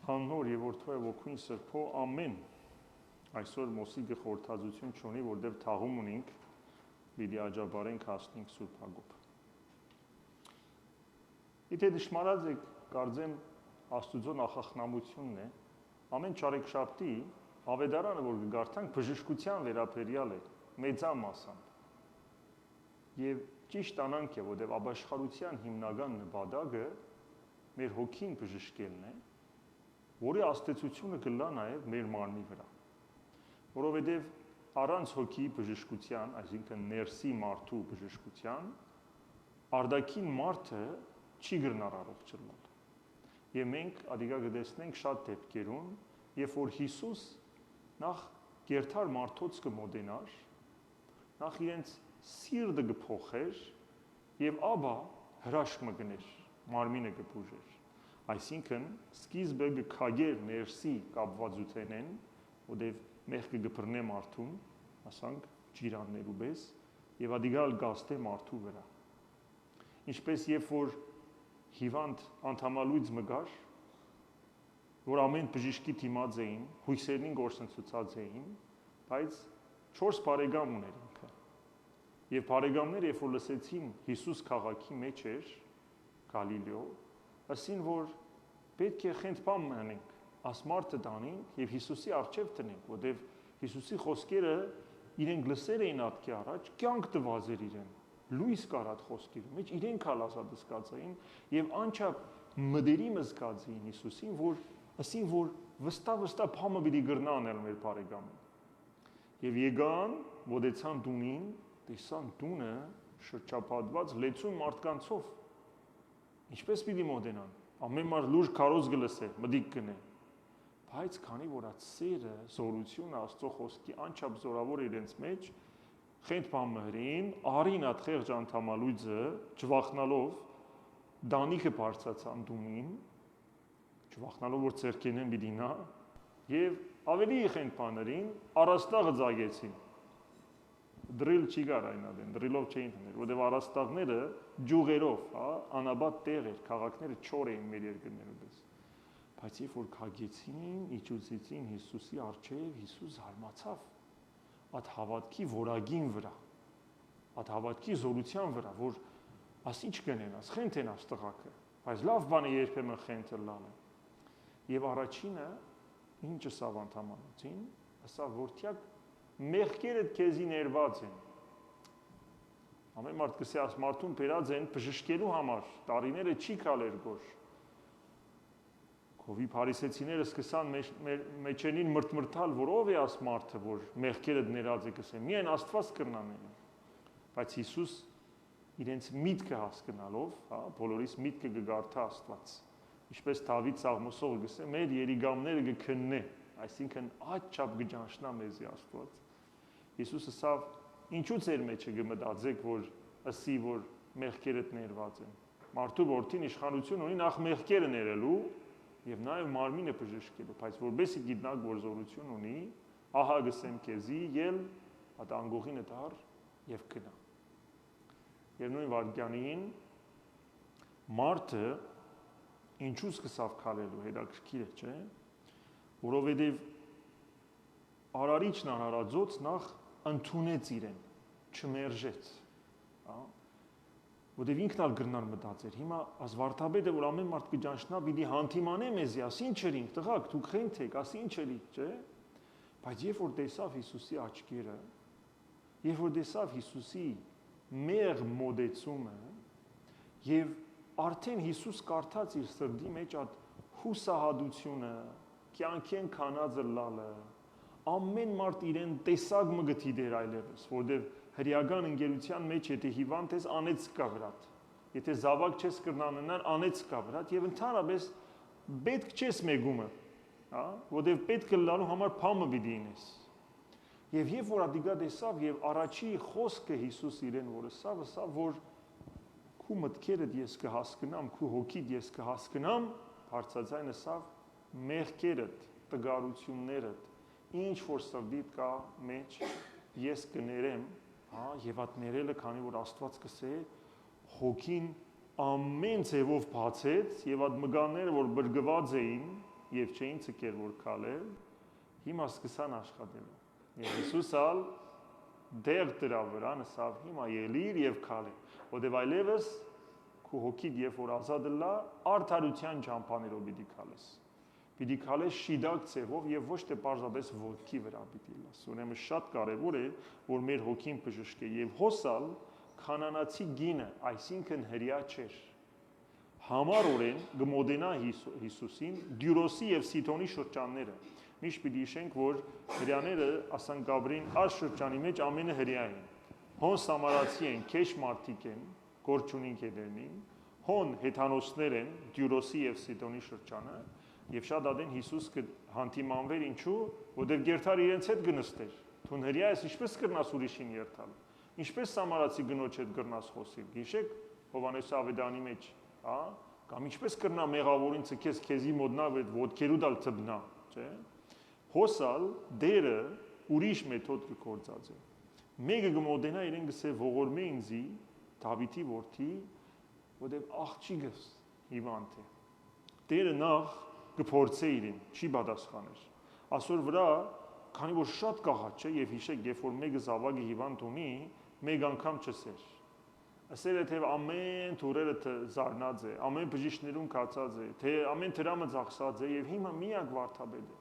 Հաննոր եւ որդու եւ ոգուն սրբո ամեն այսօր մոսի գխորթազություն չունի, որտեղ թաղում ունենք, պիտի աջաբարենք հասնենք Սուրբ Հակոբ։ Եթե դժմարած եք, կարծեմ Աստուծո նախախնամությունն է, ամեն չարեքշաբթի ավետարանը, որ կգարթանք, բժշկության վերաբերյալ է, մեծամասամբ։ Եվ ճիշտ անանք է, որտեղ ապաշխարության հիմնական նպատակը մեր հոգին բժշկելն է, որի աստեցությունը կլա նաև մեր մարմնի վրա։ Որովհետև առանց հոգի բժշկության, այսինքն ներսի մարդու բժշկության, արտաքին մարդը չի գրնար առողջ լինել։ Եվ մենք ադիգա կտեսնենք շատ դեպքերում, երբ որ Հիսուս նախ գերթար մարդոց կմոտենար, նախ իրենց սիրտը կփոխեր եւ ապա հրաշք մգներ, մարմինը կբուժեր։ Այսինքն սկիզբը կքագեր ներսի կապվածությունեն, որտեղ մեղքը կբռնե մարդուն, ասանք ջիրաններու պես, եւ ադիգալ գաստե մարդու վրա։ Ինչպես երբ որ հիվանդ անդամալույց մգար, որ ամեն բժիշկի դիմաց էին, հույսերին գործընծած էին, բայց 4 բարեկամ ուներ ինքը։ Եվ բարեկամները, երբ որ լսեցին Հիսուս քաղաքի մեջ էր, Գալիլեո, ասին, որ պետք է խենթբան մնանենք, աս մարդը տանենք եւ Հիսուսի առջև տնենք, որտեւ Հիսուսի խոսքերը իրենք լսեր էին ատքի առաջ, կյանք տված էր իրեն, լույս կարած խոսքերի մեջ, իրենք հալասած զգաց էին եւ անչափ մդերիմը զգաց էին Հիսուսին, որ ասին, որ վստահ փամը պիտի գրնա անել մեր բարեկամին։ Եվ եկան, մոտեցան տունին, տեսան տունը շրջապատված լեցուն մարդկանցով։ Ինչպես պիտի մոտենան։ Ամեն մարդ լուրջ քարոզ գլսե, մդիկ գնե։ Բայց քանի որ այդ սերը, զորությունը Աստծո խոսքի անչափ զորավոր իրենց մեջ, խենթբան մհրին, արին այդ խեղճ անդամալույցը, չվախնալով դանիքը բարձացան տունին, չվախնալով որ ցերկենեն պիտի նա, եւ ավելի խենթբաներին առաստաղը ձագեցին։ Դրիլ չի գար այնադեն, դրիլով չէին տներ, որտեղ առաստաղները ջուղերով, հա, անաբատ տեղ էր, քաղաքները չոր էին մեր երկրներում պես։ Բայց երբ որ քագեցին, իջուցեցին Հիսուսի առջև, Հիսուս զարմացավ այդ հավատքի որագին վրա, այդ հավատքի զորության վրա, որ աս ինչ կնեն, աս խենթեն աս տղակը, բայց լավ բան է երբեմն խենթը լալը։ Եվ առաջինը ինչը սավ անդամանոցին, ասավ որթյակ մեղքերդ քեզի ներված են։ Ամեն մարդ կսե աս մարդուն բերած են բժշկելու համար, տարիները չի կալեր գոր։ Քովի փարիսեցիները սկսան մեջենին մրթմրթալ, որ ով է աս մարդը, որ մեղքերդ ներած է կսե, միայն Աստված կրնանեն։ Բայց Հիսուս իրենց միտքը հասկանալով, հա, բոլորիս միտքը կգարթա Աստված։ Ինչպես Դավիթ Սաղմոսողը գսե, մեր երիգամները կքննե, այսինքն աչափ կճանչնա մեզի Աստված։ Հիսուսը ասավ, ինչու ձեր մեջը կմտածեք, որ ասի, որ մեղքերդ ներված են։ Մարդու որդին իշխանություն ունի նախ մեղքերը ներելու եւ նաեւ մարմինը բժշկելու, բայց որբեսի գիտնակ որ զորություն ունի, ահա գսեմ քեզի, ել այդ անգողինը դար եւ գնա։ Եվ նույն վարդյանին մարդը ինչու սկսավ քալելու, հետաքրքիր է, չէ՞։ Որովհետեւ արարիչն արարածոց նախ ընդունեց իրեն, չմերժեց, հա։ Որտեւ ինքն ալ գրնար մտածեր։ Հիմա ազվարթաբեդը որ ամեն մարդ կճանչնա, պիտի հանդիմանե մեզի, ասի ինչ երինք, տղաք, դուք խենթեք, ասի ինչ էլի, չէ՞։ Բայց երբ որ տեսավ Հիսուսի աչքերը, երբ որ տեսավ Հիսուսի մեղ մոդեցումը, եւ արդեն Հիսուս կարդաց իր սրտի մեջ այդ հուսահատությունը, կյանքեն կանածը լալը, ամեն մարդ իրեն տեսակ մը գտի դեր այլևս, որտեւ հրյական ընկերության մեջ եթե հիվանդ ես անեց կա վրատ, եթե զավակ չես կրնաննար անեց կա վրատ եւ ընդհանրապես պետք չես մեգումը, հա, որտեւ պետք է լալու համար փամը պիտի ինես։ Եվ երբ որ ադիգա տեսավ եւ առաջի խոսքը Հիսուս իրեն որ ասավ, որ քու մտքերդ ես կհասկնամ, քու հոգիդ ես կհասկնամ, բարձրացայն ասավ մեղքերդ, տգարություններդ, ինչ որ սրտիդ կա մեջ ես կներեմ, հա, եւ այդ ներելը, քանի որ Աստված կսե, հոգին ամեն ձևով բացեց եւ այդ մգանները, որ բրգված էին, եւ չէին ցկեր որ քալել, հիմա սկսան աշխատել։ Եվ Հիսուսալ դեր դրա վրա նսավ հիմա ելիր եւ քալե։ Որտեւ այլևս քու հոգիդ երբ որ ազատ լա, արդարության ճամփաներով պիտի քալես։ Պիտի քալես շիդակ ցեղով եւ ոչ թե պարզապես ոտքի վրա պիտի լաս։ Ուրեմն շատ կարեւոր է, որ մեր հոգին բժշկե եւ հոսալ քանանացի գինը, այսինքն հրյա չէր։ Համառորեն գմոդենա Հիսուսին Դյուրոսի եւ Սիդոնի շրջանները։ Միշտ պիտի հիշենք, որ հրյաները ասան Գաբրին այս շրջանի մեջ ամենը հրյա են։ Հոն Սամարացի են, քեշ մարդիկ են, գործունին կեդերնին, հոն հեթանոսներ են, Դյուրոսի եւ Սիդոնի շրջանը, եւ շատ ադեն Հիսուս հանդիմանվեր ինչու, որտեղ գերթար իրենց հետ գնստեր։ Թուն հրյա ես ինչպես կրնաս ուրիշին երթալ։ Ինչպես Սամարացի գնոջ հետ կրնաս խոսել։ Գիշեք Հովանես Ավետարանի մեջ, հա, կամ ինչպես կրնա մեղավորին ցկես քեզի մոտնա ոտքերու դալ ծբնա, չէ՞։ Հոսալ դերը ուրիշ մեթոդ կգործածի։ Մեկը գմոդենա իրեն գսե ողորմե ինձի Դավիթի որդի, որտեղ աղջիկս հիվանդ է։ Դերը նախ կփորձե իրեն, չի պատասխաներ։ Այսօր վրա, քանի որ շատ կաղաճ է եւ հիշեք, երբ որ մեկը զավակի հիվանդ ունի, մեկ անգամ չսեր։ Ասել է թե ամեն թուրերը զարնած է, ամեն բժիշկներուն կացած է, թե ամեն դրամը ծախսած է եւ հիմա միակ վարդապետ է։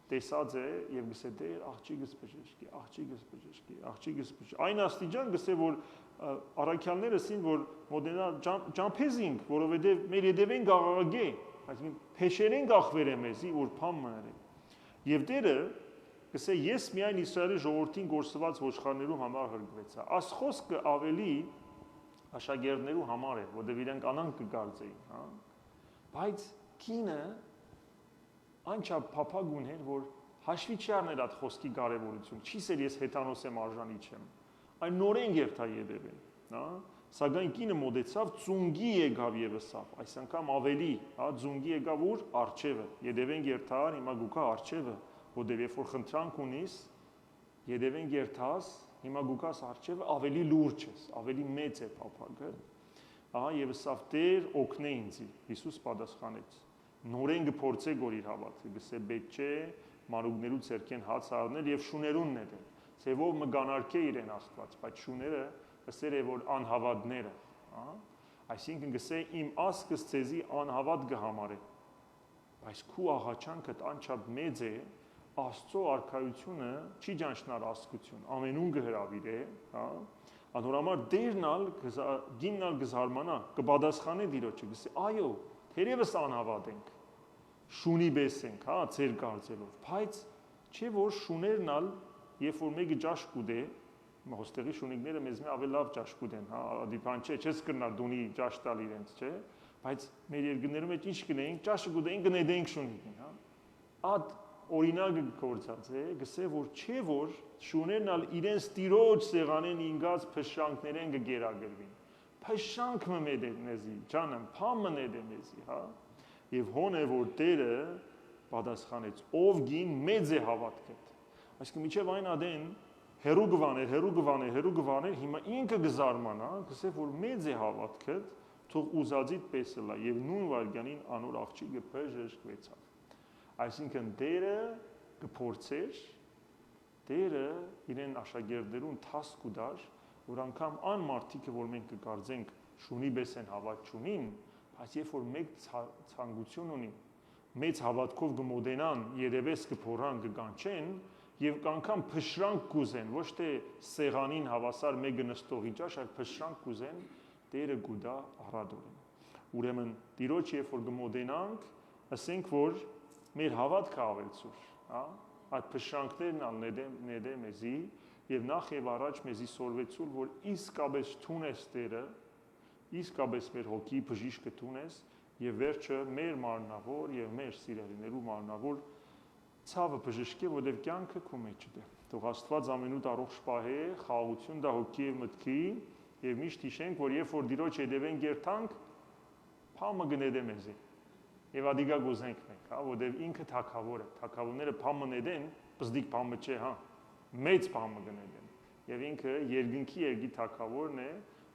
Տեսած է եւ գսե դեր աղջիկս բժշկի, աղջիկս բժշկի, աղջիկս բժշկի։ Այն աստիճան գսե որ առաքյալները ասին որ մոդենա ջամփեզինք, որովհետեւ մեր յետևեն գաղաղագե, այսինքն փեշերեն գախվեր է մեզի որ փամ մները։ Եվ դերը գսե ես միայն Իսրայելի ժողովրդին գործված ոչխարներու համար հրգվեցա։ Աս խոսքը ավելի աշակերտներու համար է, որտեղ իրենք անան կգարձեին, հա։ Բայց կինը անչափ փափագ ուներ, որ հաշվի չի առներ այդ խոսքի կարևորություն։ Չի սեր ես հեթանոս եմ արժանի չեմ։ Այն նորեն երթա յետևեն, հա։ Սակայն կինը մոտեցավ ծունգի եկավ եւսավ, այս անգամ ավելի, հա, ծունգի եկավ ուր արջևը, յետևեն երթար, հիմա գուկա արջևը, որտեղ երբ որ խնդրանք ունիս, յետևեն երթաս հիմա գուկաս արջևը ավելի լուրջ ես, ավելի մեծ է փափագը։ Ահա եւ սավ Տեր օգնե ինձի։ Հիսուս պատասխանեց. նորեն գործե գոր իր հավատքը, գսե պետք չէ մանուկներու ցերկեն հաց առնել եւ շուներուն նել։ Ձևով մգանարկե իրեն Աստված, բայց շուները գսեր է որ անհավատները, հա։ Այսինքն գսե իմ ասկս ցեզի անհավատ կհամարե։ Բայց քու աղաչանքդ անչափ մեծ է, Աստծո արքայությունը չի ճանչնար աստկություն, ամենուն կհրավիրե, հա։ Անորամար դերնալ գիննալ գզարմանա, կպատասխանե դիրոջը, գսե այո, թերևս անհավատ ենք, շունի պես ենք, հա, ծեր կարծելով, բայց չէ որ շուներնալ, երբ որ մեկը ճաշ կուդե, հոստեղի շունիկները մեզ մի ավելի լավ ճաշ կուդեն, հա, դիպան չէ, չես կրնար դունի ճաշ տալ իրենց, չէ, բայց մեր երկրներում մեջ ինչ կնեինք, ճաշը կուդեինք, կնեդեինք շունիկին, հա։ Այդ օրինակը գործած է, գսե որ չէ որ շուներն ալ իրենց տիրոջ սեղանեն ինգած փշրանքներեն կգերագրվին։ Փշրանք մը մեզի, ջանեմ, փամը նեդե մեզի, հա։ Եվ հոն է որ Տերը պատասխանեց, ով գին մեծ է հավատքդ։ Այսինքն միջև այն ադեն հերու գվաներ, հիմա ինքը գզարմանա, գսե որ մեծ է հավատքդ, թող ուզածիդ պես լա եւ նույն վարգանին անոր աղջիկը բժշկվեցավ։ Այսինքն Տերը կփորձեր, Տերը իրեն աշակերտներուն թասկ ուդար, որ անգամ ան մարդիկը, որ մենք կգարձենք շունի պես են հավատ չունին, բայց երբ որ մեկ ցանկություն ունի, մեծ հավատքով կմոտենան, երևես կփորան կկանչեն եւ անգամ փշրանք կուզեն, ոչ թե սեղանին հավասար մեկը նստողի ճաշ, այլ փշրանք կուզեն, Տերը գուդա առադորեն։ Ուրեմն Տիրոջ երբ որ կմոտենանք, ասենք որ մեր հավատքը ավելցուր, հա, այդ փշրանքներն ալ նեդե մեզի եւ նախ եւ առաջ մեզի սորվեցուր, որ իսկապես թունես Տերը, իսկապես մեր հոգի բժիշկը թունես եւ վերջը մեր մարմնավոր եւ մեր սիրելիներու մարմնավոր ցավը բժշկե, որովհետեւ կյանքը քո մեջ է։ Թող Աստված ամենուր առողջ պահե, խաղաղություն դա հոգի եւ մտքի եւ միշտ հիշենք, որ երբ որ Տիրոջ հետևեն գերտանք, փամը գնեդե մեզի։ Եվ ադիգա գուզենք մենք, հա, որովհետև ինքը թագավոր է, թագավորները փամը նեդեն, բզդիկ փամը չէ, հա, մեծ փամը գնեդեն։ Եվ ինքը երկնքի թագավորն է,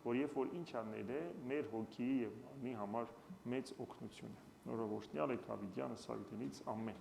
որ երբ որ ինչ աններ է, մեր հոգի եւ մարմնի համար մեծ օգնություն է։ Նորովոշնյալ եք Ավիդյանը Սարգսյանից ամեն